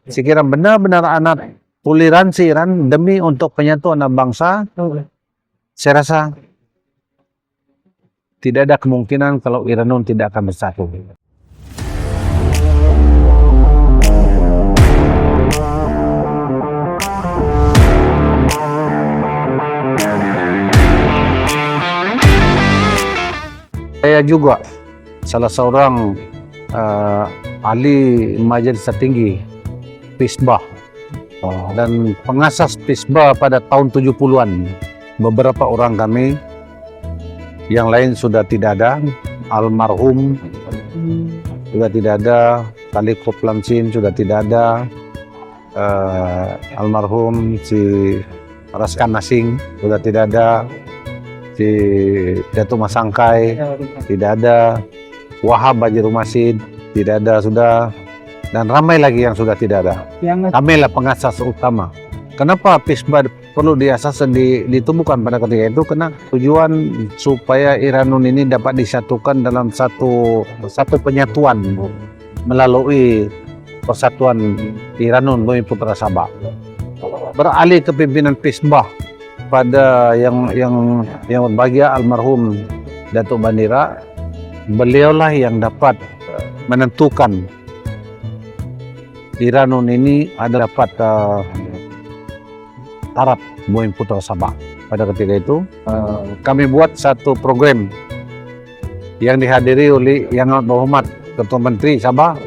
Sekiranya benar-benar anak toleransi Iran demi untuk penyatuan bangsa, saya rasa tidak ada kemungkinan kalau Iranun tidak akan bersatu. Saya juga salah seorang ahli majelis tertinggi Fisbah dan pengasas Fisbah pada tahun 70-an. Beberapa orang kami, yang lain sudah tidak ada, almarhum sudah tidak ada, Talikop Lamsin sudah tidak ada, almarhum si Raskan Nasing sudah tidak ada, si Datuk Masangkai tidak ada, Wahab Bajirumasid tidak ada sudah, dan ramai lagi yang sudah tidak ada. Kamilah pengasas utama. Kenapa Fisbah perlu diasas dan ditumbuhkan pada ketika itu? Karena tujuan supaya Iranun ini dapat disatukan dalam satu penyatuan melalui persatuan Iranun Bumi Putra Sabah. Beralih ke pimpinan Fisbah pada yang berbahagia almarhum Datuk Bandira, beliaulah yang dapat menentukan Iranun ini ada dapat taraf Bumi Putra Sabah. Pada ketika itu kami buat satu program yang dihadiri oleh Yang Amat Berhormat Ketua Menteri Sabah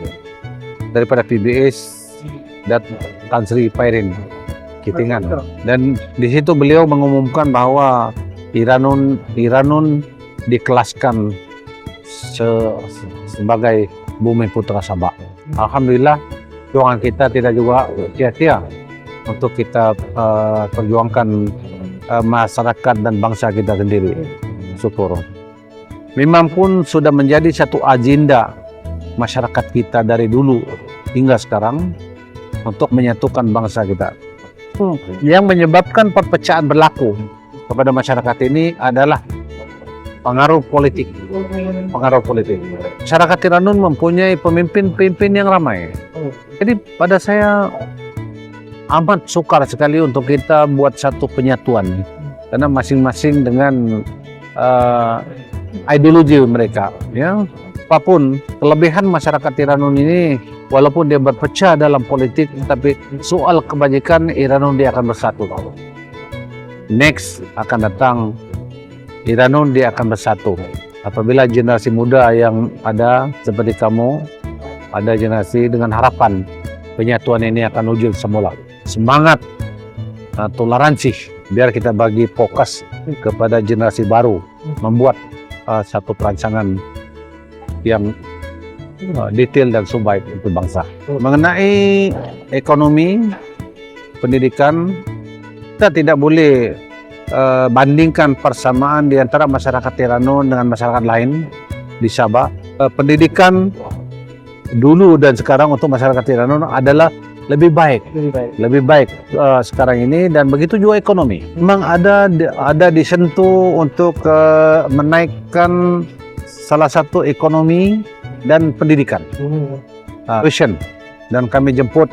daripada PBS dan Tan Sri Pairin Kitingan, dan di situ beliau mengumumkan bahwa Iranun dikelaskan sebagai Bumi Putra Sabah. Alhamdulillah, perjuangan kita tidak juga sia-sia untuk kita perjuangkan masyarakat dan bangsa kita sendiri. Syukur. Memang pun sudah menjadi satu agenda masyarakat kita dari dulu hingga sekarang untuk menyatukan bangsa kita. Yang menyebabkan perpecahan berlaku kepada masyarakat ini adalah pengaruh politik. Masyarakat Iranun mempunyai pemimpin yang ramai. Jadi pada saya amat sukar sekali untuk kita buat satu penyatuan, karena masing-masing dengan ideologi mereka. Ya, apapun kelebihan masyarakat Iranun ini, walaupun dia berpecah dalam politik, tapi soal kebajikan Iranun dia akan bersatu. Next akan datang Iranun dia akan bersatu. Apabila generasi muda yang ada seperti kamu, ada generasi dengan harapan penyatuan ini akan wujud semula. Semangat, toleransi, biar kita bagi fokus kepada generasi baru, membuat satu perancangan yang detail dan terbaik untuk bangsa. Mengenai ekonomi, pendidikan, kita tidak boleh bandingkan persamaan di antara masyarakat Iranun dengan masyarakat lain di Sabah. Pendidikan dulu dan sekarang untuk masyarakat Iranun adalah lebih baik sekarang ini, dan begitu juga ekonomi. Memang ada disentuh untuk menaikkan salah satu ekonomi dan pendidikan, tuition, dan kami jemput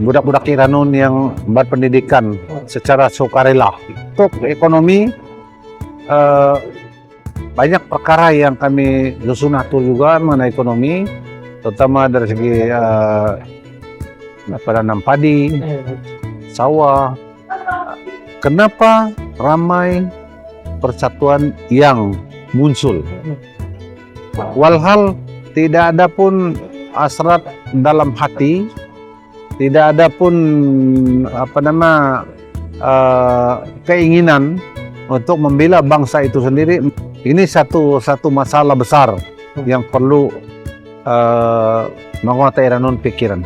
budak-budak Iranun yang berpendidikan secara sukarela. Untuk ekonomi, banyak perkara yang kami susun atur juga mengenai ekonomi, terutama dari segi penanam padi, sawah. Kenapa ramai persatuan yang muncul? Walhal tidak ada pun hasrat dalam hati, tidak ada pun keinginan untuk membela bangsa itu sendiri. Ini satu masalah besar yang perlu menguasai Iranun pikiran.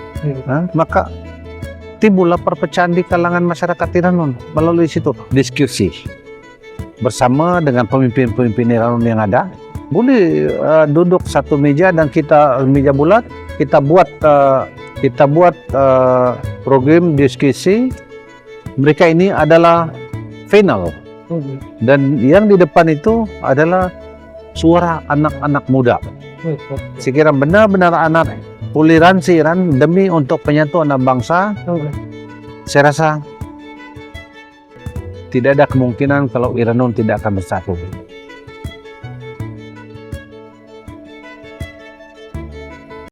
Maka timbullah perpecahan di kalangan masyarakat Iranun melalui situ. Diskusi bersama dengan pemimpin-pemimpin Iranun yang ada, boleh duduk satu meja dan meja bulat, kita buat program diskusi. Mereka ini adalah final, dan yang di depan itu adalah suara anak-anak muda. Sekiranya benar-benar anak toleransi Iran demi untuk penyatuan bangsa, saya rasa tidak ada kemungkinan kalau Iran tidak akan bersatu.